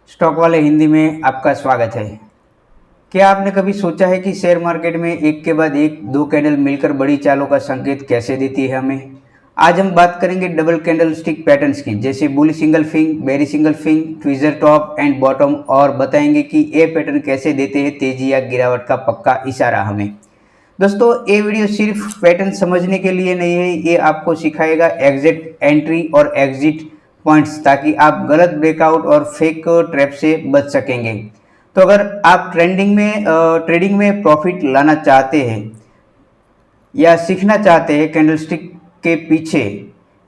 Stock वाले हिंदी में आपका स्वागत है। क्या आपने कभी सोचा है कि शेयर मार्केट में एक के बाद एक दो कैंडल मिलकर बड़ी चालों का संकेत कैसे देती है हमें। आज हम बात करेंगे डबल कैंडल स्टिक पैटर्न्स की, जैसे बुल सिंगल फिंग, बेरी सिंगल फिंग, ट्विजर टॉप एंड बॉटम, और बताएंगे कि ये पैटर्न कैसे देते हैं तेजी या गिरावट का पक्का इशारा हमें। दोस्तों, ये वीडियो सिर्फ पैटर्न समझने के लिए नहीं है, ये आपको सिखाएगा एग्जिट एंट्री और एग्जिट पॉइंट्स, ताकि आप गलत ब्रेकआउट और फेक ट्रैप से बच सकेंगे। तो अगर आप ट्रेडिंग में प्रॉफिट लाना चाहते हैं या सीखना चाहते हैं कैंडलस्टिक के पीछे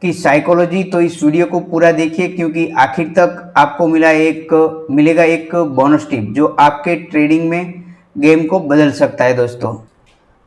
की साइकोलॉजी, तो इस वीडियो को पूरा देखिए, क्योंकि आखिर तक आपको मिलेगा एक बोनस टिप जो आपके ट्रेडिंग में गेम को बदल सकता है दोस्तों।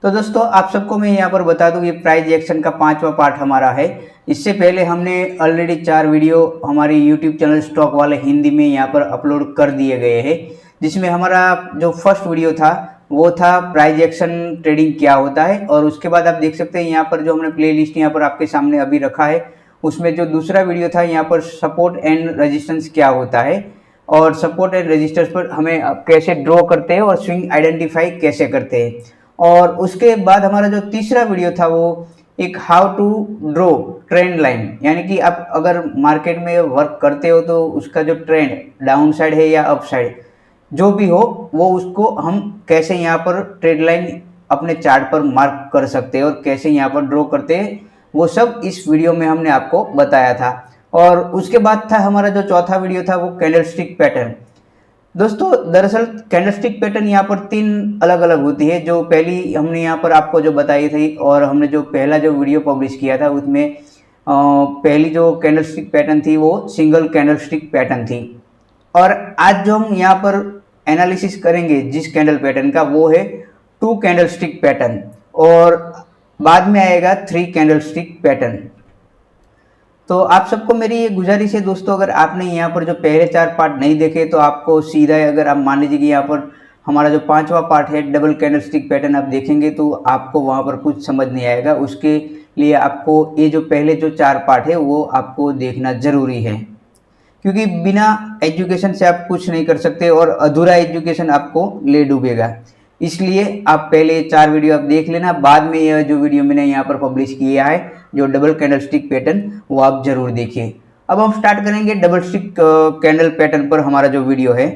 तो दोस्तों, आप सबको मैं यहाँ पर बता दूँ, ये प्राइस एक्शन का 5वां पार्ट हमारा है। इससे पहले हमने ऑलरेडी 4 वीडियो हमारे यूट्यूब चैनल स्टॉक वाले हिंदी में यहाँ पर अपलोड कर दिए गए हैं, जिसमें हमारा जो फर्स्ट वीडियो था वो था प्राइस एक्शन ट्रेडिंग क्या होता है, और उसके बाद आप देख सकते हैं यहाँ पर जो हमने प्ले लिस्ट यहाँ पर आपके सामने अभी रखा है, उसमें जो दूसरा वीडियो था यहाँ पर सपोर्ट एंड रेजिस्टेंस क्या होता है, और सपोर्ट एंड रेजिस्टेंस पर हमें कैसे ड्रॉ करते हैं और स्विंग आइडेंटिफाई कैसे करते हैं। और उसके बाद हमारा जो तीसरा वीडियो था वो एक how to draw trend line, यानी कि आप अगर मार्केट में वर्क करते हो तो उसका जो ट्रेंड डाउन साइड है या अप साइड जो भी हो, वो उसको हम कैसे यहाँ पर ट्रेंड लाइन अपने चार्ट पर मार्क कर सकते हैं और कैसे यहाँ पर ड्रॉ करते हैं, वो सब इस वीडियो में हमने आपको बताया था। और उसके बाद था हमारा जो चौथा वीडियो था वो कैंडलस्टिक पैटर्न। दोस्तों, दरअसल कैंडलस्टिक पैटर्न यहाँ पर 3 अलग अलग होती है। जो पहली हमने यहाँ पर आपको जो बताई थी, और हमने जो पहला जो वीडियो पब्लिश किया था उसमें पहली जो कैंडलस्टिक पैटर्न थी वो सिंगल कैंडलस्टिक पैटर्न थी। और आज जो हम यहाँ पर एनालिसिस करेंगे जिस कैंडल पैटर्न का, वो है 2 कैंडलस्टिक पैटर्न, और बाद में आएगा 3 कैंडलस्टिक पैटर्न। तो आप सबको मेरी ये गुजारिश है दोस्तों, अगर आपने यहाँ पर जो पहले 4 पार्ट नहीं देखे तो आपको सीधा, अगर आप मान लीजिए कि यहाँ पर हमारा जो 5वां पार्ट है डबल कैंडलस्टिक पैटर्न आप देखेंगे तो आपको वहाँ पर कुछ समझ नहीं आएगा। उसके लिए आपको ये जो पहले जो 4 पार्ट है वो आपको देखना ज़रूरी है, क्योंकि बिना एजुकेशन से आप कुछ नहीं कर सकते और अधूरा एजुकेशन आपको ले डूबेगा। इसलिए आप पहले 4 वीडियो आप देख लेना, बाद में यह जो वीडियो मैंने यहाँ पर पब्लिश किया है जो डबल कैंडलस्टिक पैटर्न, वो आप जरूर देखिए। अब हम स्टार्ट करेंगे डबल स्टिक कैंडल पैटर्न पर हमारा जो वीडियो है।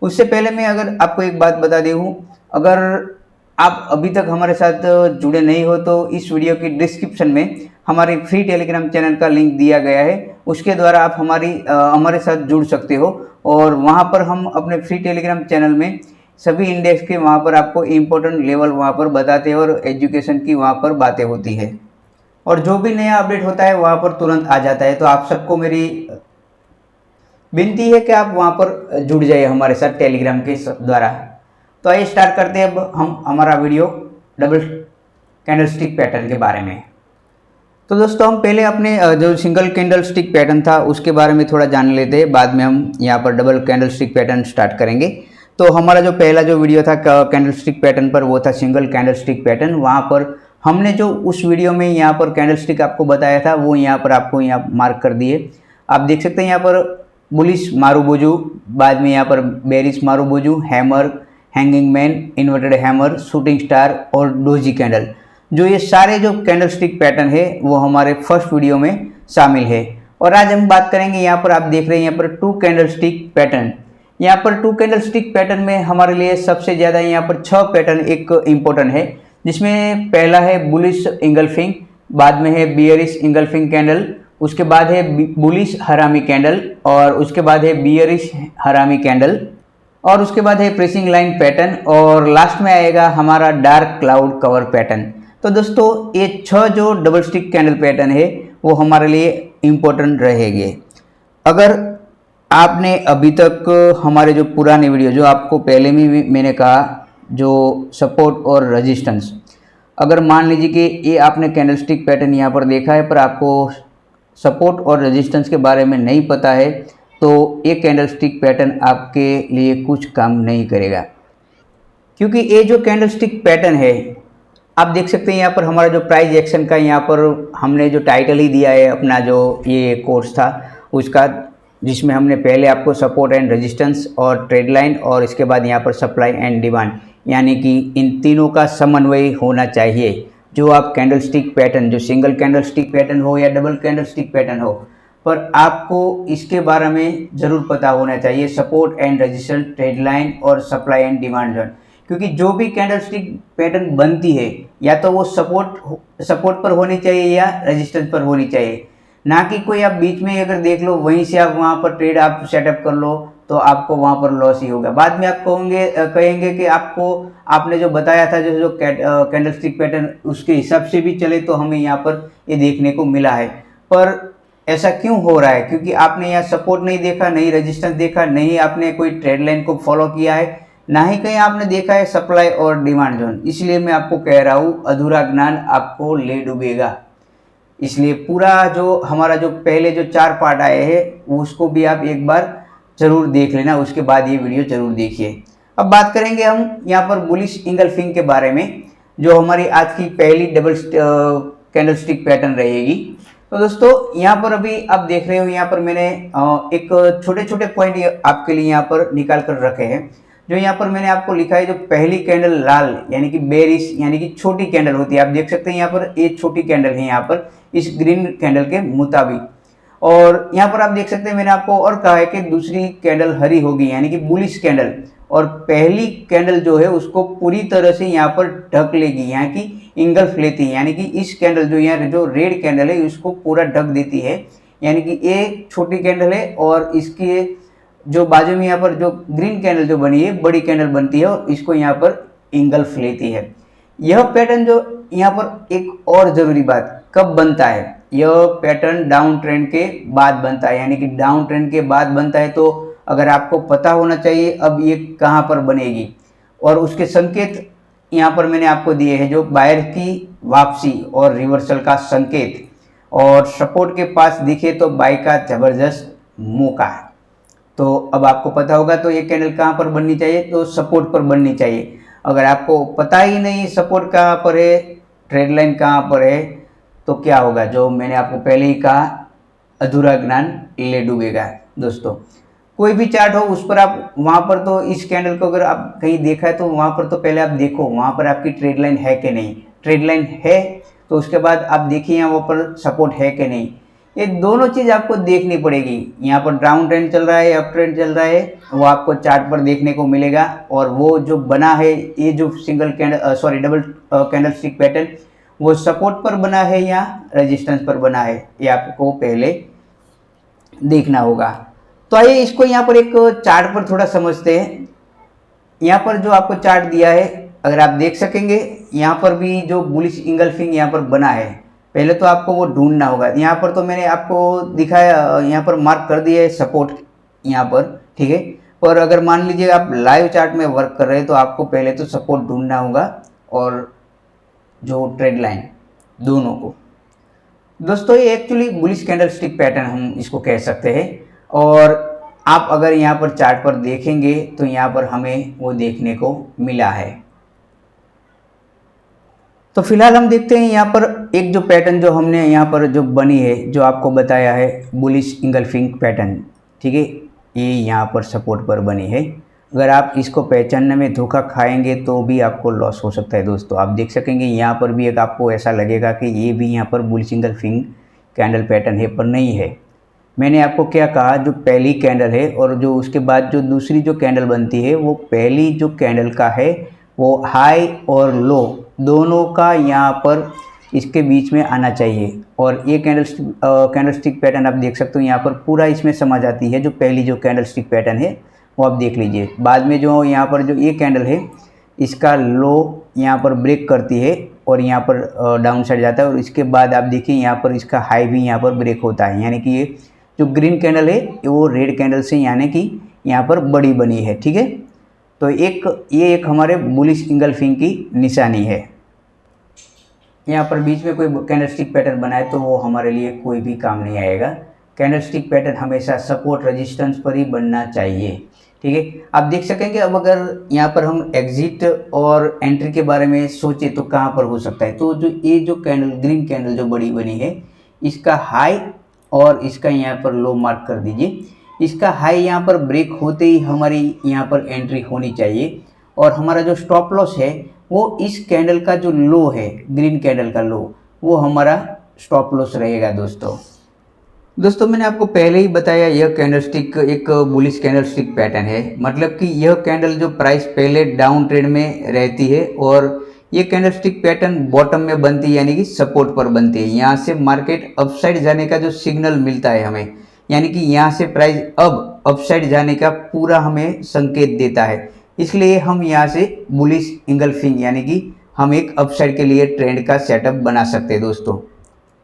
उससे पहले मैं अगर आपको एक बात बता दूँ, अगर आप अभी तक हमारे साथ जुड़े नहीं हो तो इस वीडियो की डिस्क्रिप्शन में हमारे फ्री टेलीग्राम चैनल का लिंक दिया गया है, उसके द्वारा आप हमारे साथ जुड़ सकते हो। और वहाँ पर हम अपने फ्री टेलीग्राम चैनल में सभी इंडेक्स के वहाँ पर आपको इम्पोर्टेंट लेवल वहाँ पर बताते हैं और एजुकेशन की वहाँ पर बातें होती है, और जो भी नया अपडेट होता है वहाँ पर तुरंत आ जाता है। तो आप सबको मेरी विनती है कि आप वहाँ पर जुड़ जाइए हमारे साथ टेलीग्राम के द्वारा। तो आइए स्टार्ट करते हैं अब हम हमारा वीडियो डबल कैंडलस्टिक पैटर्न के बारे में। तो दोस्तों, हम पहले अपने जो सिंगल कैंडलस्टिक पैटर्न था उसके बारे में थोड़ा जान लेते हैं, बाद में हम यहाँ पर डबल कैंडलस्टिक पैटर्न स्टार्ट करेंगे। तो हमारा जो पहला जो वीडियो था कैंडलस्टिक पैटर्न पर वो था सिंगल कैंडलस्टिक पैटर्न। वहाँ पर हमने जो उस वीडियो में यहाँ पर कैंडलस्टिक आपको बताया था वो यहाँ पर आपको यहाँ मार्क कर दिए। आप देख सकते हैं यहाँ पर बुलिश मारुबोजू, बाद में यहाँ पर bearish marubozu, hammer, hanging man, inverted hammer, shooting star और डोजी कैंडल। जो ये सारे जो कैंडलस्टिक पैटर्न है वो हमारे फर्स्ट वीडियो में शामिल है। और आज हम बात करेंगे, यहाँ पर आप देख रहे हैं यहाँ पर 2 कैंडलस्टिक पैटर्न। यहाँ पर 2 कैंडलस्टिक पैटर्न में हमारे लिए सबसे ज़्यादा यहाँ पर 6 पैटर्न एक इम्पोर्टेंट है, जिसमें पहला है बुलिश इंगल्फिंग, बाद में है बियरिश इंगल्फिंग कैंडल, उसके बाद है बुलिश हरामी कैंडल, और उसके बाद है बियरिश हरामी कैंडल, और उसके बाद है प्रेसिंग लाइन पैटर्न, और लास्ट में आएगा हमारा डार्क क्लाउड कवर पैटर्न। तो दोस्तों, ये 6 जो डबल स्टिक कैंडल पैटर्न है वो हमारे लिए इम्पोर्टेंट रहेंगे। अगर आपने अभी तक हमारे जो पुराने वीडियो, जो आपको पहले में मैंने कहा जो सपोर्ट और रेजिस्टेंस, अगर मान लीजिए कि ये आपने कैंडलस्टिक पैटर्न यहाँ पर देखा है पर आपको सपोर्ट और रेजिस्टेंस के बारे में नहीं पता है, तो ये कैंडलस्टिक पैटर्न आपके लिए कुछ काम नहीं करेगा। क्योंकि ये जो कैंडलस्टिक पैटर्न है आप देख सकते हैं यहाँ पर हमारा जो प्राइस एक्शन का यहाँ पर हमने जो टाइटल ही दिया है अपना जो ये कोर्स था उसका, जिसमें हमने पहले आपको सपोर्ट एंड रेजिस्टेंस और ट्रेड लाइन और इसके बाद यहाँ पर सप्लाई एंड डिमांड, यानी कि इन तीनों का समन्वय होना चाहिए। जो आप कैंडलस्टिक पैटर्न, जो सिंगल कैंडलस्टिक पैटर्न हो या डबल कैंडलस्टिक पैटर्न हो, पर आपको इसके बारे में ज़रूर पता होना चाहिए, support and resistance, trade line और सप्लाई एंड डिमांड जोन। क्योंकि जो भी कैंडलस्टिक पैटर्न बनती है या तो वो सपोर्ट पर होनी चाहिए या रेजिस्टेंस पर होनी चाहिए, ना कि कोई आप बीच में अगर देख लो वहीं से आप वहाँ पर ट्रेड आप सेटअप कर लो तो आपको वहाँ पर लॉस ही होगा। बाद में आप कहेंगे कि आपने जो बताया था जो कैंडलस्टिक पैटर्न उसके हिसाब से भी चले तो हमें यहाँ पर ये देखने को मिला है। पर ऐसा क्यों हो रहा है? क्योंकि आपने यहाँ सपोर्ट नहीं देखा, नहीं रेजिस्टेंस देखा, नहीं आपने कोई ट्रेड लाइन को फॉलो किया है, ना ही कहीं आपने देखा है सप्लाई और डिमांड जोन। इसलिए मैं आपको कह रहा हूँ अधूरा ज्ञान आपको ले डूबेगा। इसलिए पूरा जो हमारा जो पहले जो 4 पार्ट आए हैं उसको भी आप एक बार ज़रूर देख लेना, उसके बाद ये वीडियो ज़रूर देखिए। अब बात करेंगे हम यहाँ पर बुलिश इंगल्फिंग के बारे में, जो हमारी आज की पहली डबल कैंडलस्टिक पैटर्न रहेगी। तो दोस्तों यहाँ पर अभी आप देख रहे हो, यहाँ पर मैंने एक छोटे छोटे पॉइंट आपके लिए यहाँ पर निकाल कर रखे हैं। जो यहाँ पर मैंने आपको लिखा है, जो पहली कैंडल लाल यानी कि बेरिश यानी कि छोटी कैंडल होती है, आप देख सकते हैं यहाँ पर एक छोटी कैंडल है यहाँ पर इस ग्रीन कैंडल के मुताबिक। और यहाँ पर आप देख सकते हैं मैंने आपको और कहा है कि दूसरी कैंडल हरी होगी यानी कि बुलिश कैंडल, और पहली कैंडल जो है उसको पूरी तरह से यहाँ पर ढक लेगी, यहाँ की इंगल्फ लेती है, यानी कि इस कैंडल जो यहाँ जो रेड कैंडल है इसको पूरा ढक देती है, यानी कि ये छोटी कैंडल है और इसके जो बाजू में यहाँ पर जो ग्रीन कैंडल जो बनी है बड़ी कैंडल बनती है और इसको यहाँ पर इंगल्फ लेती है। यह पैटर्न जो यहाँ पर एक और ज़रूरी बात कब बनता है, यह पैटर्न डाउन ट्रेंड के बाद बनता है, यानी कि डाउन ट्रेंड के बाद बनता है। तो अगर आपको पता होना चाहिए अब ये कहाँ पर बनेगी, और उसके संकेत यहाँ पर मैंने आपको दिए हैं, जो बायर की वापसी और रिवर्सल का संकेत, और सपोर्ट के पास दिखे तो बाय का ज़बरदस्त मौका। तो अब आपको पता होगा तो ये कैंडल कहाँ पर बननी चाहिए, तो सपोर्ट पर बननी चाहिए। अगर आपको पता ही नहीं सपोर्ट कहाँ पर है, ट्रेड लाइन कहाँ पर है, तो क्या होगा, जो मैंने आपको पहले ही कहा अधूरा ज्ञान ले डूबेगा। दोस्तों कोई भी चार्ट हो उस पर आप वहाँ पर तो इस कैंडल को अगर आप कहीं देखा है तो वहाँ पर तो पहले आप देखो वहाँ पर आपकी ट्रेड लाइन है कि नहीं, ट्रेड लाइन है तो उसके बाद आप देखिए वहाँ पर सपोर्ट है कि नहीं। ये दोनों चीज़ आपको देखनी पड़ेगी। यहाँ पर डाउन ट्रेंड चल रहा है, अप ट्रेंड चल रहा है, वो आपको चार्ट पर देखने को मिलेगा। और वो जो बना है ये जो single candle double candlestick pattern, वो सपोर्ट पर बना है या रेजिस्टेंस पर बना है, ये आपको पहले देखना होगा। तो आइए इसको यहाँ पर एक चार्ट पर थोड़ा समझते हैं। यहाँ पर जो आपको चार्ट दिया है अगर आप देख सकेंगे, यहाँ पर भी जो बुलिश इंगल्फिंग यहाँ पर बना है, पहले तो आपको वो ढूंढना होगा। यहाँ पर तो मैंने आपको दिखाया, यहाँ पर मार्क कर दिया है सपोर्ट यहाँ पर, ठीक है। पर अगर मान लीजिए आप लाइव चार्ट में वर्क कर रहे हैं तो आपको पहले तो सपोर्ट ढूंढना होगा और जो ट्रेड लाइन, दोनों को। दोस्तों ये एक्चुअली बुलिश कैंडलस्टिक पैटर्न हम इसको कह सकते हैं। और आप अगर यहाँ पर चार्ट पर देखेंगे तो यहाँ पर हमें वो देखने को मिला है। तो फिलहाल हम देखते हैं यहाँ पर एक जो पैटर्न जो हमने यहाँ पर जो बनी है, जो आपको बताया है बुलिश इंगल्फिंग पैटर्न, ठीक है, ये यहाँ पर सपोर्ट पर बनी है। अगर आप इसको पहचानने में धोखा खाएंगे तो भी आपको लॉस हो सकता है। दोस्तों आप देख सकेंगे यहाँ पर भी एक आपको ऐसा लगेगा कि ये भी यहाँ पर बुलिश इंगल्फिंग कैंडल पैटर्न है, पर नहीं है। मैंने आपको क्या कहा, जो पहली कैंडल है और जो उसके बाद जो दूसरी जो कैंडल बनती है, वो पहली जो कैंडल का है वो हाई और लो दोनों का यहाँ पर इसके बीच में आना चाहिए। और ये कैंडलस्टिक पैटर्न आप देख सकते हो यहाँ पर पूरा इसमें समझ आती है। जो पहली जो कैंडलस्टिक पैटर्न है वो आप देख लीजिए। बाद में जो यहाँ पर जो ये कैंडल है इसका लो यहाँ पर ब्रेक करती है और यहाँ पर डाउन साइड जाता है, और इसके बाद आप देखिए यहाँ पर इसका हाई भी यहाँ पर ब्रेक होता है। यानी कि ये जो ग्रीन कैंडल है वो रेड कैंडल से यानी कि यहाँ पर बड़ी बनी है, ठीक है। तो ये एक हमारे बुलिश इंगल्फिंग की निशानी है। यहाँ पर बीच में कोई कैंडलस्टिक पैटर्न बनाए तो वो हमारे लिए कोई भी काम नहीं आएगा। कैंडलस्टिक पैटर्न हमेशा सपोर्ट रेजिस्टेंस पर ही बनना चाहिए, ठीक है। आप देख सकेंगे। अब अगर यहाँ पर हम एग्जिट और एंट्री के बारे में सोचे तो कहाँ पर हो सकता है, तो जो ये जो कैंडल ग्रीन कैंडल जो बड़ी बनी है इसका हाई और इसका यहाँ पर लो मार्क कर दीजिए। इसका हाई यहाँ पर ब्रेक होते ही हमारी यहाँ पर एंट्री होनी चाहिए। और हमारा जो स्टॉप लॉस है वो इस कैंडल का जो लो है, ग्रीन कैंडल का लो, वो हमारा स्टॉप लॉस रहेगा दोस्तों। दोस्तों मैंने आपको पहले ही बताया यह कैंडलस्टिक एक बुलिश कैंडलस्टिक पैटर्न है, मतलब कि यह कैंडल जो प्राइस पहले डाउन ट्रेंड में रहती है और ये कैंडलस्टिक पैटर्न बॉटम में बनती है, यानी कि सपोर्ट पर बनती है। यहाँ से मार्केट अपसाइड जाने का जो सिग्नल मिलता है हमें, यानी कि यहाँ से प्राइस अब अपसाइड जाने का पूरा हमें संकेत देता है, इसलिए हम यहाँ से बुलिश इंगल्फिंग यानी कि हम एक अपसाइड के लिए ट्रेंड का सेटअप बना सकते हैं दोस्तों।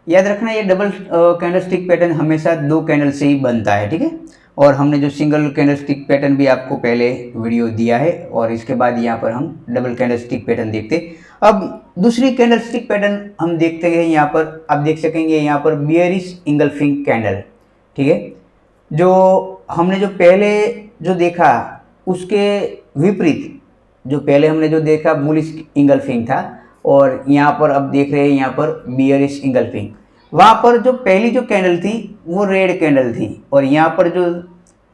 याद रखना ये डबल कैंडलस्टिक पैटर्न हमेशा 2 कैंडल से ही बनता है, ठीक है। और हमने जो सिंगल कैंडलस्टिक पैटर्न भी आपको पहले वीडियो दिया है और इसके बाद यहाँ पर हम डबल कैंडलस्टिक पैटर्न देखते हैं। अब दूसरी कैंडलस्टिक पैटर्न हम देखते हैं, यहाँ पर आप देख सकेंगे यहाँ पर बियरिश इंगल्फिंग कैंडल, ठीक है। जो हमने जो पहले जो देखा उसके विपरीत, जो पहले हमने जो देखा बुलिश इंगल्फिंग था और यहाँ पर अब देख रहे हैं यहाँ पर बियरिश इंगल्फिंग। वहाँ पर जो पहली जो कैंडल थी वो रेड कैंडल थी और यहाँ पर जो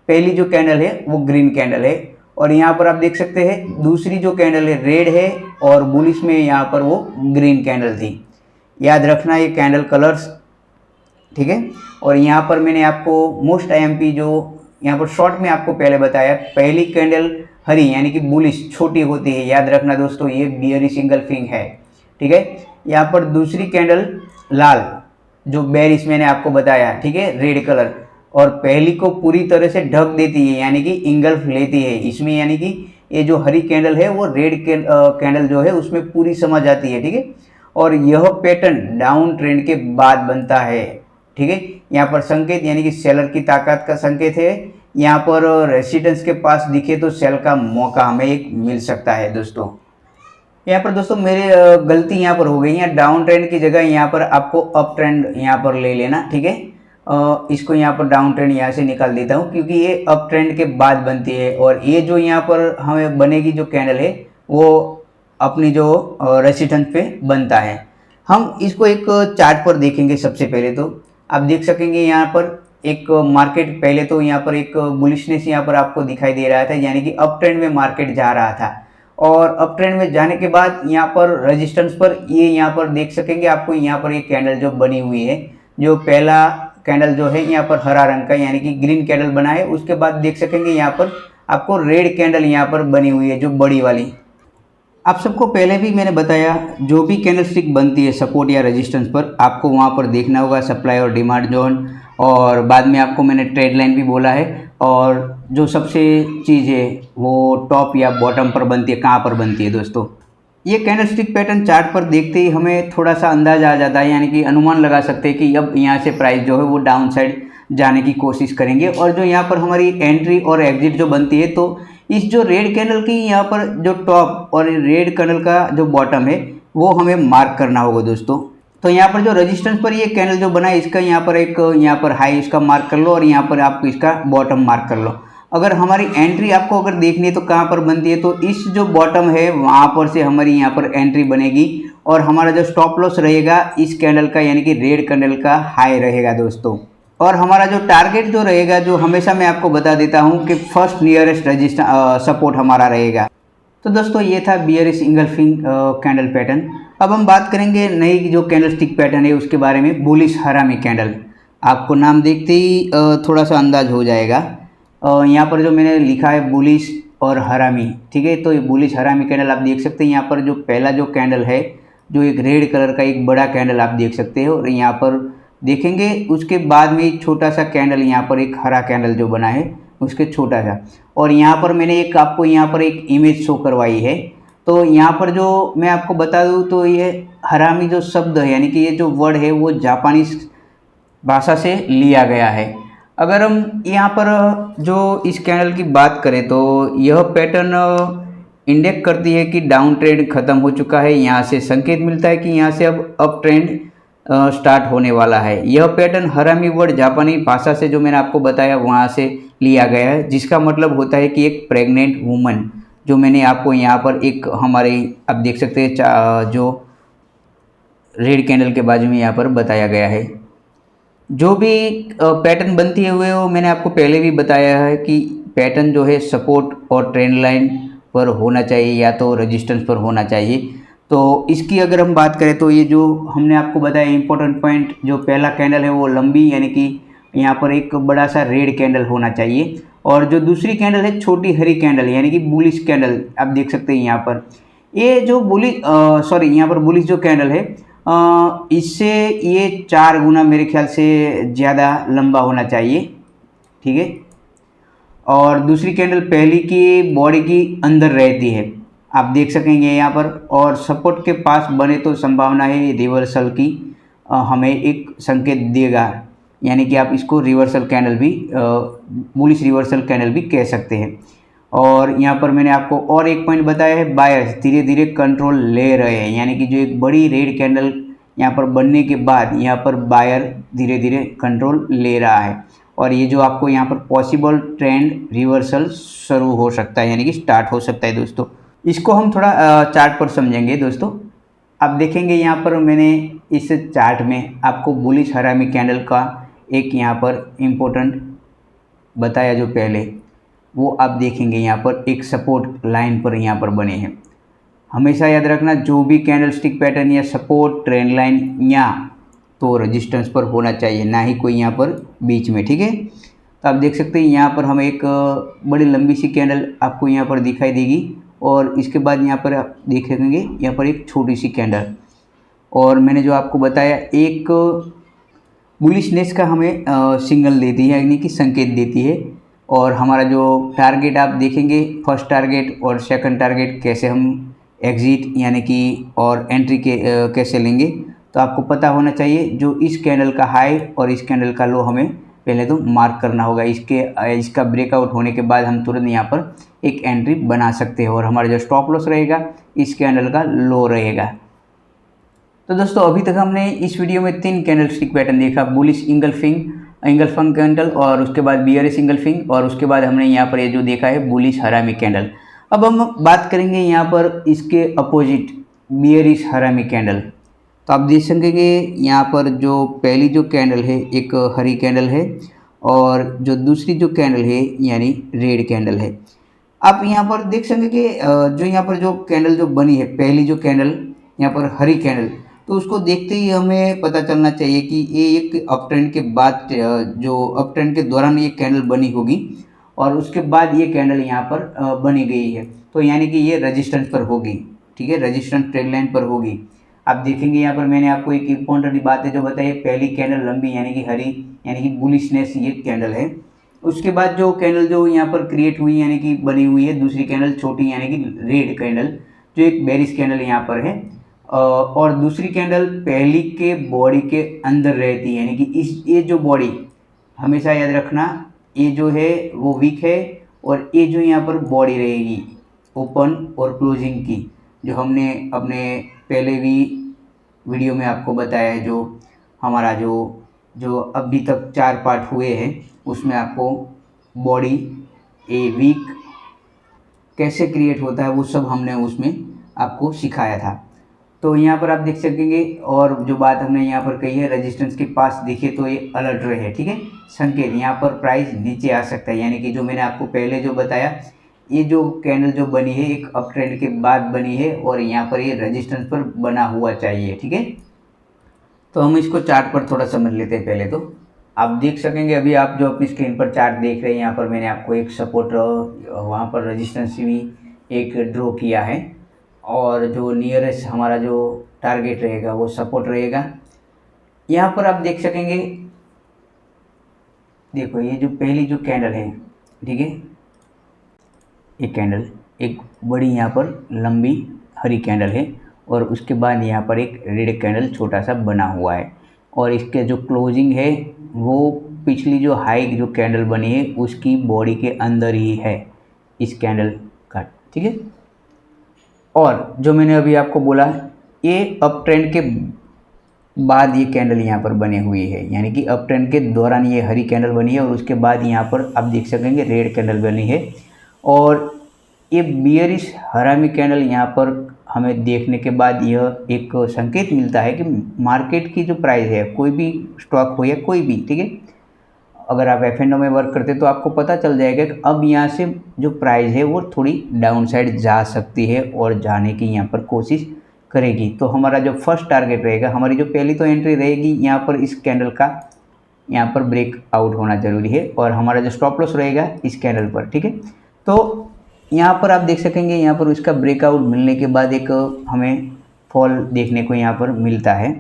पहली जो कैंडल है वो ग्रीन कैंडल है। और यहाँ पर आप देख सकते हैं दूसरी जो कैंडल है रेड है और बुलिश में यहाँ पर वो ग्रीन कैंडल थी। याद रखना ये कैंडल कलर्स, ठीक है। और यहाँ पर मैंने आपको मोस्ट आईएमपी जो यहाँ पर शॉर्ट में आपको पहले बताया, पहली कैंडल हरी यानी कि बुलिश छोटी होती है, याद रखना दोस्तों ये बियरिश इंगल्फिंग है, ठीक है। यहाँ पर दूसरी कैंडल लाल जो बेरिश मैंने आपको बताया, ठीक है, रेड कलर, और पहली को पूरी तरह से ढक देती है यानी कि इंगल्फ लेती है इसमें, यानी कि ये जो हरी कैंडल है वो रेड कैंडल जो है उसमें पूरी समा जाती है, ठीक है। और यह पैटर्न डाउन ट्रेंड के बाद बनता है, ठीक है। यहाँ पर संकेत यानी कि सेलर की ताकत का संकेत है। यहाँ पर रेसिस्टेंस के पास दिखे तो सेल का मौका हमें एक मिल सकता है दोस्तों। यहाँ पर दोस्तों मेरी गलती यहाँ पर हो गई है, डाउन ट्रेंड की जगह यहाँ पर आपको अप ट्रेंड यहाँ पर ले लेना, ठीक है। इसको यहाँ पर डाउन ट्रेंड यहाँ से निकाल देता हूँ क्योंकि ये अप ट्रेंड के बाद बनती है और ये जो यहाँ पर हमें बनेगी जो कैंडल है वो अपनी जो रेसिस्टेंस पे बनता है। हम इसको एक चार्ट पर देखेंगे। सबसे पहले तो आप देख सकेंगे यहाँ पर एक मार्केट, पहले तो यहाँ पर एक बुलिशनेस यहाँ पर आपको दिखाई दे रहा था, यानी कि अप ट्रेंड में मार्केट जा रहा था। और अप ट्रेंड में जाने के बाद यहाँ पर रेजिस्टेंस पर ये यहाँ पर देख सकेंगे आपको यहाँ पर एक कैंडल जो बनी हुई है, जो पहला कैंडल जो है यहाँ पर हरा रंग का यानी कि ग्रीन कैंडल बना है। उसके बाद देख सकेंगे यहाँ पर आपको रेड कैंडल यहाँ पर बनी हुई है जो बड़ी वाली। आप सबको पहले भी मैंने बताया जो भी कैंडलस्टिक बनती है सपोर्ट या रेजिस्टेंस पर, आपको वहाँ पर देखना होगा सप्लाई और डिमांड जोन, और बाद में आपको मैंने ट्रेड लाइन भी बोला है। और जो सबसे चीज़ है वो टॉप या बॉटम पर बनती है, कहाँ पर बनती है दोस्तों। ये कैंडलस्टिक पैटर्न चार्ट पर देखते ही हमें थोड़ा सा अंदाज़ा आ जाता है, यानी कि अनुमान लगा सकते हैं कि अब यहाँ से प्राइस जो है वो डाउन साइड जाने की कोशिश करेंगे। और जो यहाँ पर हमारी एंट्री और एग्जिट जो बनती है, तो इस जो रेड कैंडल की यहाँ पर जो टॉप और रेड कैंडल का जो बॉटम है वो हमें मार्क करना होगा दोस्तों। तो यहाँ पर जो रेजिस्टेंस पर ये कैंडल जो बना है इसका यहाँ पर एक यहाँ पर हाई इसका मार्क कर लो और यहाँ पर आप इसका बॉटम मार्क कर लो। अगर हमारी एंट्री आपको अगर देखनी है तो कहाँ पर बनती है, तो इस जो बॉटम है वहाँ पर से हमारी यहाँ पर एंट्री बनेगी और हमारा जो स्टॉप लॉस रहेगा इस कैंडल का यानी कि रेड कैंडल का हाई रहेगा दोस्तों। और हमारा जो टारगेट जो रहेगा, जो हमेशा मैं आपको बता देता हूँ कि फर्स्ट नियरेस्ट सपोर्ट हमारा रहेगा। तो दोस्तों ये था बियरिश इंगल्फिंग कैंडल पैटर्न। अब हम बात करेंगे नई जो कैंडलस्टिक पैटर्न है उसके बारे में, बुलिश हरामी कैंडल। आपको नाम देखते ही थोड़ा सा अंदाज हो जाएगा। यहाँ पर जो मैंने लिखा है बुलिश और हरामी, ठीक है। तो ये बुलिश हरामी कैंडल आप देख सकते हैं। यहाँ पर जो पहला जो कैंडल है जो एक रेड कलर का एक बड़ा कैंडल आप देख सकते हो, और यहाँ पर देखेंगे उसके बाद में छोटा सा कैंडल यहाँ पर एक हरा कैंडल जो बना है उसके छोटा सा। और यहाँ पर मैंने एक आपको यहाँ पर एक इमेज शो करवाई है। तो यहाँ पर जो मैं आपको बता दूँ तो ये हरामी जो शब्द है यानी कि ये जो वर्ड है वो जापानीज भाषा से लिया गया है। अगर हम यहाँ पर जो इस कैंडल की बात करें तो यह पैटर्न इंडिकेट करती है कि डाउन ट्रेंड खत्म हो चुका है। यहाँ से संकेत मिलता है कि यहाँ से अब अप ट्रेंड स्टार्ट होने वाला है। यह पैटर्न हरामी वर्ड जापानी भाषा से जो मैंने आपको बताया वहाँ से लिया गया है, जिसका मतलब होता है कि एक प्रेग्नेंट वुमन, जो मैंने आपको यहाँ पर एक हमारे आप देख सकते हैं जो रेड कैंडल के बाजू में यहाँ पर बताया गया है। जो भी पैटर्न बनती है वो मैंने आपको पहले भी बताया है कि पैटर्न जो है सपोर्ट और ट्रेंड लाइन पर होना चाहिए या तो रेजिस्टेंस पर होना चाहिए। तो इसकी अगर हम बात करें तो ये जो हमने आपको बताया इंपॉर्टेंट पॉइंट, जो पहला कैंडल है वो लंबी यानी कि यहाँ पर एक बड़ा सा रेड कैंडल होना चाहिए, और जो दूसरी कैंडल है छोटी हरी कैंडल यानी कि बुलिश कैंडल आप देख सकते हैं यहाँ पर। ये जो यहाँ पर बुलिश जो कैंडल है इससे ये 4 गुना मेरे ख्याल से ज़्यादा लंबा होना चाहिए, ठीक है। और दूसरी कैंडल पहली की बॉडी की अंदर रहती है, आप देख सकेंगे यहाँ पर, और सपोर्ट के पास बने तो संभावना है रिवर्सल की हमें एक संकेत देगा, यानी कि आप इसको रिवर्सल कैंडल भी बुलिश रिवर्सल कैंडल भी कह सकते हैं। और यहाँ पर मैंने आपको और एक पॉइंट बताया है, बायर्स धीरे धीरे कंट्रोल ले रहे हैं, यानी कि जो एक बड़ी रेड कैंडल यहाँ पर बनने के बाद यहाँ पर बायर धीरे धीरे कंट्रोल ले रहा है, और ये जो आपको यहाँ पर पॉसिबल ट्रेंड रिवर्सल शुरू हो सकता है यानी कि स्टार्ट हो सकता है दोस्तों। इसको हम थोड़ा चार्ट पर समझेंगे दोस्तों। आप देखेंगे यहाँ पर मैंने इस चार्ट में आपको बुलिश हरामी कैंडल का एक यहाँ पर इम्पोर्टेंट बताया, जो पहले वो आप देखेंगे यहाँ पर एक सपोर्ट लाइन पर यहाँ पर बने हैं। हमेशा याद रखना, जो भी कैंडल स्टिक पैटर्न या सपोर्ट ट्रेंड लाइन या तो रेजिस्टेंस पर होना चाहिए, ना ही कोई यहाँ पर बीच में, ठीक है। तो आप देख सकते हैं यहाँ पर हमें एक बड़ी लंबी सी कैंडल आपको यहाँ पर दिखाई देगी, और इसके बाद यहाँ पर आप देखेंगे यहाँ पर एक छोटी सी कैंडल, और मैंने जो आपको बताया एक बुलिशनेस का हमें सिग्नल देती है यानी कि संकेत देती है। और हमारा जो टारगेट आप देखेंगे, फर्स्ट टारगेट और सेकंड टारगेट कैसे हम एग्जिट यानी कि और एंट्री कैसे लेंगे, तो आपको पता होना चाहिए जो इस कैंडल का हाई और इस कैंडल का लो हमें पहले तो मार्क करना होगा। इसका ब्रेकआउट होने के बाद हम तुरंत यहाँ पर एक एंट्री बना सकते हैं, और हमारा जो स्टॉप लॉस रहेगा इस कैंडल का लो रहेगा। तो दोस्तों अभी तक हमने इस वीडियो में 3 कैंडल स्टिक पैटर्न देखा, बुलिश इंगल्फिंग कैंडल, और उसके बाद बियरिश इंगल्फिंग, और उसके बाद हमने यहाँ पर ये जो देखा है बुलिश हरामी कैंडल। अब हम बात करेंगे यहाँ पर इसके अपोजिट बियरिश हरामी कैंडल। तो आप देख सकेंगे यहाँ पर जो पहली जो कैंडल है एक हरी कैंडल है, और जो दूसरी जो कैंडल है यानी रेड कैंडल है। आप यहाँ पर देख सकेंगे कि जो यहाँ पर जो कैंडल जो बनी है, पहली जो कैंडल यहाँ पर हरी कैंडल, तो उसको देखते ही हमें पता चलना चाहिए कि ये एक अप ट्रेंड के बाद जो अप ट्रेंड के दौरान ये कैंडल बनी होगी, और उसके बाद ये कैंडल यहाँ पर बनी गई है, तो यानी कि ये रेजिस्टेंस पर होगी, ठीक है, रेजिस्टेंस ट्रेंड लाइन पर होगी। आप देखेंगे यहाँ पर मैंने आपको एक इम्पोर्टेंट बात है जो बताई, पहली कैंडल लंबी यानी कि हरी यानी कि बुलिशनेस ये कैंडल है। उसके बाद जो कैंडल जो यहाँ पर क्रिएट हुई यानी कि बनी हुई है दूसरी कैंडल छोटी यानी कि रेड कैंडल, जो एक बेरिश कैंडल यहाँ पर है, और दूसरी कैंडल पहली के बॉडी के अंदर रहती है, यानी कि ये जो बॉडी हमेशा याद रखना, ये जो है वो वीक है, और ये जो यहाँ पर बॉडी रहेगी ओपन और क्लोजिंग की, जो हमने अपने पहले भी वीडियो में आपको बताया है, जो हमारा जो अभी तक 4 पार्ट हुए हैं उसमें आपको बॉडी ए वीक कैसे क्रिएट होता है वो सब हमने उसमें आपको सिखाया था। तो यहाँ पर आप देख सकेंगे, और जो बात हमने यहाँ पर कही है रेजिस्टेंस के पास दिखे तो ये अलर्ट रहे, ठीक है, संकेत यहाँ पर प्राइस नीचे आ सकता है, यानी कि जो मैंने आपको पहले जो बताया, ये जो कैंडल जो बनी है एक अप ट्रेंड के बाद बनी है, और यहाँ पर ये रेजिस्टेंस पर बना हुआ चाहिए, ठीक है। तो हम इसको चार्ट पर थोड़ा समझ लेते हैं। पहले तो आप देख सकेंगे, अभी आप जो अपनी स्क्रीन पर चार्ट देख रहे हैं, यहाँ पर मैंने आपको एक सपोर्ट वहाँ पर रेजिस्टेंस भी एक ड्रॉ किया है, और जो नियरेस्ट हमारा जो टारगेट रहेगा वो सपोर्ट रहेगा। यहाँ पर आप देख सकेंगे, देखो ये जो पहली जो कैंडल है, ठीक है, ये कैंडल एक बड़ी यहाँ पर लंबी हरी कैंडल है, और उसके बाद यहाँ पर एक रेड कैंडल छोटा सा बना हुआ है, और इसके जो क्लोजिंग है वो पिछली जो हाई जो कैंडल बनी है उसकी बॉडी के अंदर ही है इस कैंडल का, ठीक है। और जो मैंने अभी आपको बोला, ये अप ट्रेंड के बाद ये कैंडल यहाँ पर बनी हुई है, यानी कि अप ट्रेंड के दौरान ये हरी कैंडल बनी है, और उसके बाद यहाँ पर आप देख सकेंगे रेड कैंडल बनी है, और ये बियरिश हरामी कैंडल यहाँ पर हमें देखने के बाद यह एक संकेत मिलता है कि मार्केट की जो प्राइस है, कोई भी स्टॉक हो या कोई भी, ठीक है, अगर आप एफ एंड ओ में वर्क करते हैं तो आपको पता चल जाएगा कि अब यहाँ से जो प्राइस है वो थोड़ी डाउन साइड जा सकती है और जाने की यहाँ पर कोशिश करेगी। तो हमारा जो फर्स्ट टारगेट रहेगा, हमारी जो पहली तो एंट्री रहेगी यहाँ पर इस कैंडल का यहाँ पर ब्रेक आउट होना जरूरी है, और हमारा जो स्टॉप लॉस रहेगा इस कैंडल पर, ठीक है। तो यहाँ पर आप देख सकेंगे, यहाँ पर उसका ब्रेकआउट मिलने के बाद एक हमें फॉल देखने को यहाँ पर मिलता है।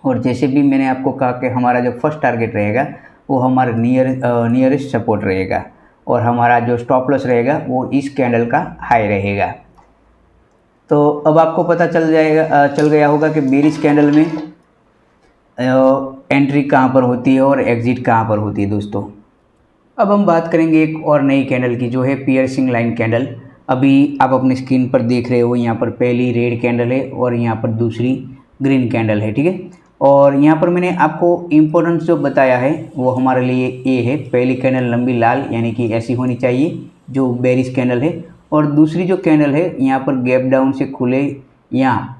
और जैसे भी मैंने आपको कहा कि हमारा जो फर्स्ट टारगेट रहेगा वो हमारा नियरेस्ट सपोर्ट रहेगा, और हमारा जो स्टॉप लॉस रहेगा वो इस कैंडल का हाई रहेगा। तो अब आपको पता चल गया होगा कि बेरिश कैंडल में एंट्री कहाँ पर होती है और एग्जिट कहाँ पर होती है दोस्तों। अब हम बात करेंगे एक और नई कैंडल की, जो है पियर्सिंग लाइन कैंडल। अभी आप अपनी स्क्रीन पर देख रहे हो, यहाँ पर पहली रेड कैंडल है और यहाँ पर दूसरी ग्रीन कैंडल है, ठीक है। और यहाँ पर मैंने आपको इम्पोर्टेंस जो बताया है वो हमारे लिए ये है, पहली कैंडल लंबी लाल यानी कि ऐसी होनी चाहिए जो बेरिश कैंडल है, और दूसरी जो कैंडल है यहाँ पर गैप डाउन से खुले या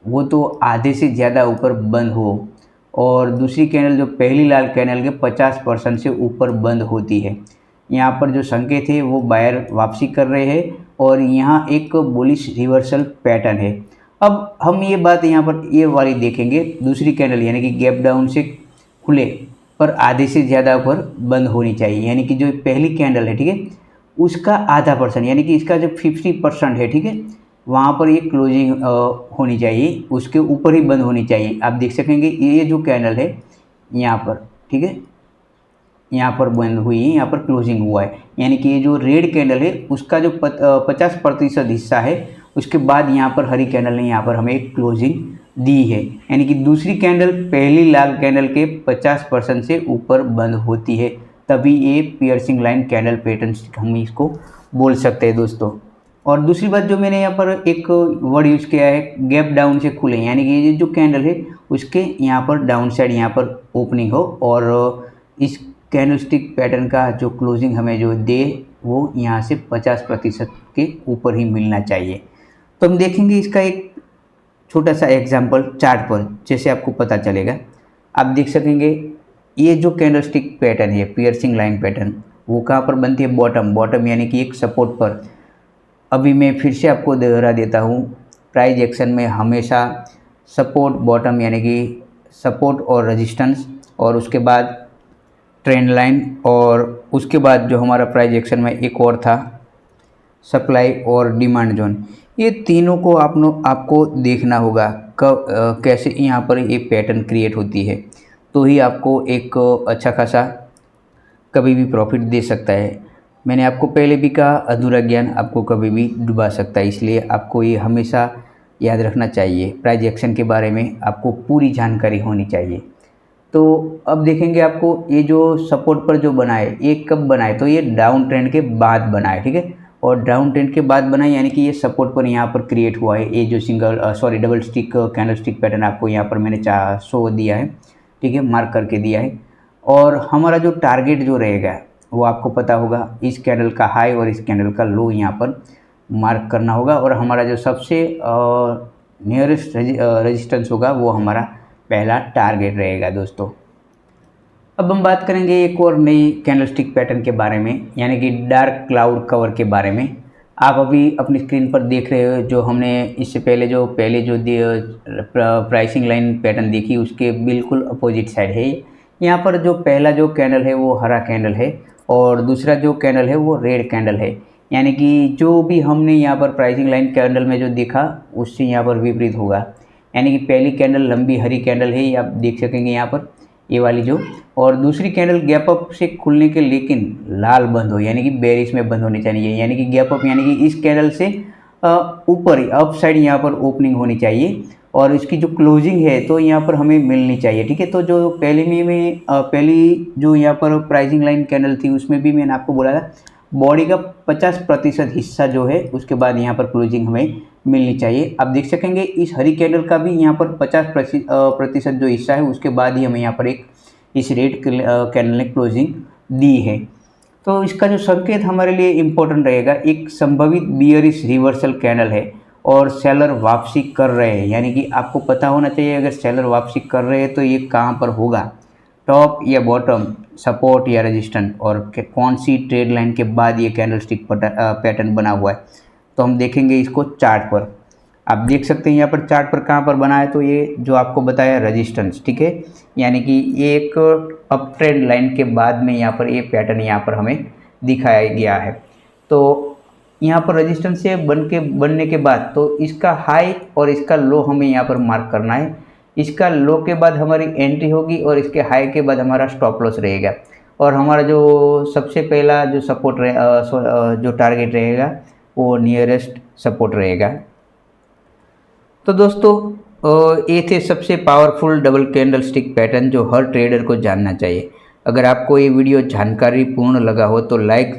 वो तो आधे से ज़्यादा ऊपर बंद हो, और दूसरी कैंडल जो पहली लाल कैंडल के 50% से ऊपर बंद होती है। यहाँ पर जो संकेत है वो बायर वापसी कर रहे हैं और यहाँ एक बुलिश रिवर्सल पैटर्न है। अब हम ये बात यहाँ पर ये वाली देखेंगे, दूसरी कैंडल यानी कि गैप डाउन से खुले पर आधे से ज़्यादा पर बंद होनी चाहिए, यानी कि जो पहली कैंडल है, ठीक है, उसका आधा परसेंट यानी कि इसका जो 50% है, ठीक है, वहाँ पर ये क्लोजिंग होनी चाहिए, उसके ऊपर ही बंद होनी चाहिए। आप देख सकेंगे ये जो कैंडल है यहाँ पर, ठीक है, यहाँ पर बंद हुई है, यहाँ पर क्लोजिंग हुआ है, यानी कि ये जो रेड कैंडल है उसका जो 50% हिस्सा है, उसके बाद यहाँ पर हरी कैंडल ने यहाँ पर हमें एक क्लोजिंग दी है, यानी कि दूसरी कैंडल पहली लाल कैंडल के 50% से ऊपर बंद होती है, तभी ये पियर्सिंग लाइन कैंडल पैटर्न हम इसको बोल सकते हैं दोस्तों। और दूसरी बात जो मैंने यहाँ पर एक वर्ड यूज़ किया है, गैप डाउन से खुले, यानी कि ये जो कैंडल है उसके यहाँ पर डाउन साइड यहाँ पर ओपनिंग हो और इस कैंडलस्टिक पैटर्न का जो क्लोजिंग हमें जो दे वो यहाँ से 50% के ऊपर ही मिलना चाहिए। तो हम देखेंगे इसका एक छोटा सा एग्जांपल चार्ट पर, जैसे आपको पता चलेगा। आप देख सकेंगे ये जो कैंडलस्टिक पैटर्न है, पियर्सिंग लाइन पैटर्न, वो कहाँ पर बनती है, बॉटम यानी कि एक सपोर्ट पर। अभी मैं फिर से आपको दोहरा देता हूँ, प्राइस एक्शन में हमेशा सपोर्ट बॉटम यानी कि सपोर्ट और रेजिस्टेंस, और उसके बाद ट्रेंड लाइन, और उसके बाद जो हमारा प्राइस एक्शन में एक और था सप्लाई और डिमांड जोन, ये तीनों को आपको देखना होगा कब कैसे यहाँ पर ये पैटर्न क्रिएट होती है, तो ही आपको एक अच्छा खासा कभी भी प्रॉफिट दे सकता है। मैंने आपको पहले भी कहा, अधूरा ज्ञान आपको कभी भी डुबा सकता है, इसलिए आपको ये हमेशा याद रखना चाहिए, प्राइस एक्शन के बारे में आपको पूरी जानकारी होनी चाहिए। तो अब देखेंगे आपको ये जो सपोर्ट पर जो बना है ये कब बना है, तो ये डाउन ट्रेंड के बाद बना है, ठीक है, और डाउन ट्रेंड के बाद बना है यानी कि ये सपोर्ट पर यहाँ पर क्रिएट हुआ है। ये जो double stick candle stick pattern आपको यहाँ पर मैंने शो दिया है, ठीक है, मार्क करके दिया है। और हमारा जो टारगेट जो रहेगा वो आपको पता होगा, इस कैंडल का हाई और इस कैंडल का लो यहाँ पर मार्क करना होगा, और हमारा जो सबसे नियरेस्ट रेजिस्टेंस होगा वो हमारा पहला टारगेट रहेगा दोस्तों। अब हम बात करेंगे एक और नई कैंडलस्टिक पैटर्न के बारे में, यानी कि डार्क क्लाउड कवर के बारे में। आप अभी अपनी स्क्रीन पर देख रहे हो, जो हमने इससे पहले जो प्राइसिंग लाइन पैटर्न देखी उसके बिल्कुल अपोजिट साइड है। यहाँ पर जो पहला जो कैंडल है वो हरा कैंडल है और दूसरा जो कैंडल है वो रेड कैंडल है, यानी कि जो भी हमने यहाँ पर प्राइसिंग लाइन कैंडल में जो देखा उससे यहाँ पर विपरीत होगा। यानी कि पहली कैंडल लंबी हरी कैंडल है, ये आप देख सकेंगे यहाँ पर ये वाली जो, और दूसरी कैंडल गैप अप से खुलने के लेकिन लाल बंद हो, यानी कि बेरिश में बंद होनी चाहिए, यानी कि गैप अप यानी कि इस कैंडल से ऊपर अप साइड यहाँ पर ओपनिंग होनी चाहिए और इसकी जो क्लोजिंग है तो यहाँ पर हमें मिलनी चाहिए, ठीक है। तो जो पहली जो यहाँ पर प्राइसिंग लाइन कैंडल थी उसमें भी मैंने आपको बोला था बॉडी का 50% हिस्सा जो है उसके बाद यहाँ पर क्लोजिंग हमें मिलनी चाहिए। आप देख सकेंगे इस हरी कैंडल का भी यहाँ पर 50% जो हिस्सा है उसके बाद ही हमें यहाँ पर एक इस रेड कैंडल ने क्लोजिंग दी है। तो इसका जो संकेत हमारे लिए इम्पोर्टेंट रहेगा, एक संभावित बियरिश रिवर्सल कैंडल है और सेलर वापसी कर रहे हैं, यानी कि आपको पता होना चाहिए अगर सेलर वापसी कर रहे हैं तो ये कहाँ पर होगा, टॉप या बॉटम, सपोर्ट या रेजिस्टेंस, और कौन सी ट्रेड लाइन के बाद ये कैंडलस्टिक पैटर्न बना हुआ है। तो हम देखेंगे इसको चार्ट पर। आप देख सकते हैं यहाँ पर चार्ट पर कहाँ पर बना है, तो ये जो आपको बताया रेजिस्टेंस, ठीक है, यानी कि ये एक अप ट्रेंड लाइन के बाद में यहाँ पर ये पैटर्न यहाँ पर हमें दिखाया गया है। तो यहाँ पर रेजिस्टेंस से बनने के बाद तो इसका हाई और इसका लो हमें यहाँ पर मार्क करना है। इसका लो के बाद हमारी एंट्री होगी और इसके हाई के बाद हमारा स्टॉप लॉस रहेगा, और हमारा जो सबसे पहला जो सपोर्ट जो टारगेट रहेगा वो नियरेस्ट सपोर्ट रहेगा। तो दोस्तों ये थे सबसे powerful double candle stick pattern जो हर ट्रेडर को जानना चाहिए। अगर आपको ये वीडियो जानकारी पूर्ण लगा हो तो लाइक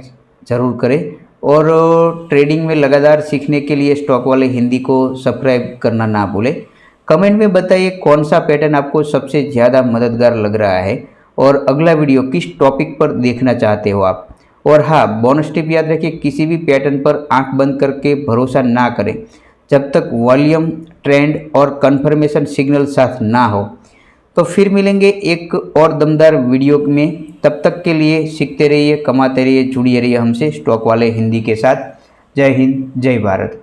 ज़रूर करें, और ट्रेडिंग में लगातार सीखने के लिए स्टॉक वाले हिंदी को सब्सक्राइब करना ना भूलें। कमेंट में बताइए कौन सा पैटर्न आपको सबसे ज़्यादा मददगार लग रहा है और अगला वीडियो किस टॉपिक पर देखना चाहते हो आप। और हाँ, बोनस टिप याद रखिए, किसी भी पैटर्न पर आंख बंद करके भरोसा ना करें जब तक वॉल्यूम, ट्रेंड और कंफर्मेशन सिग्नल साथ ना हो। तो फिर मिलेंगे एक और दमदार वीडियो में, तब तक के लिए सीखते रहिए, कमाते रहिए, जुड़िए रहिए हमसे स्टॉक वाले हिंदी के साथ। जय हिंद, जय भारत।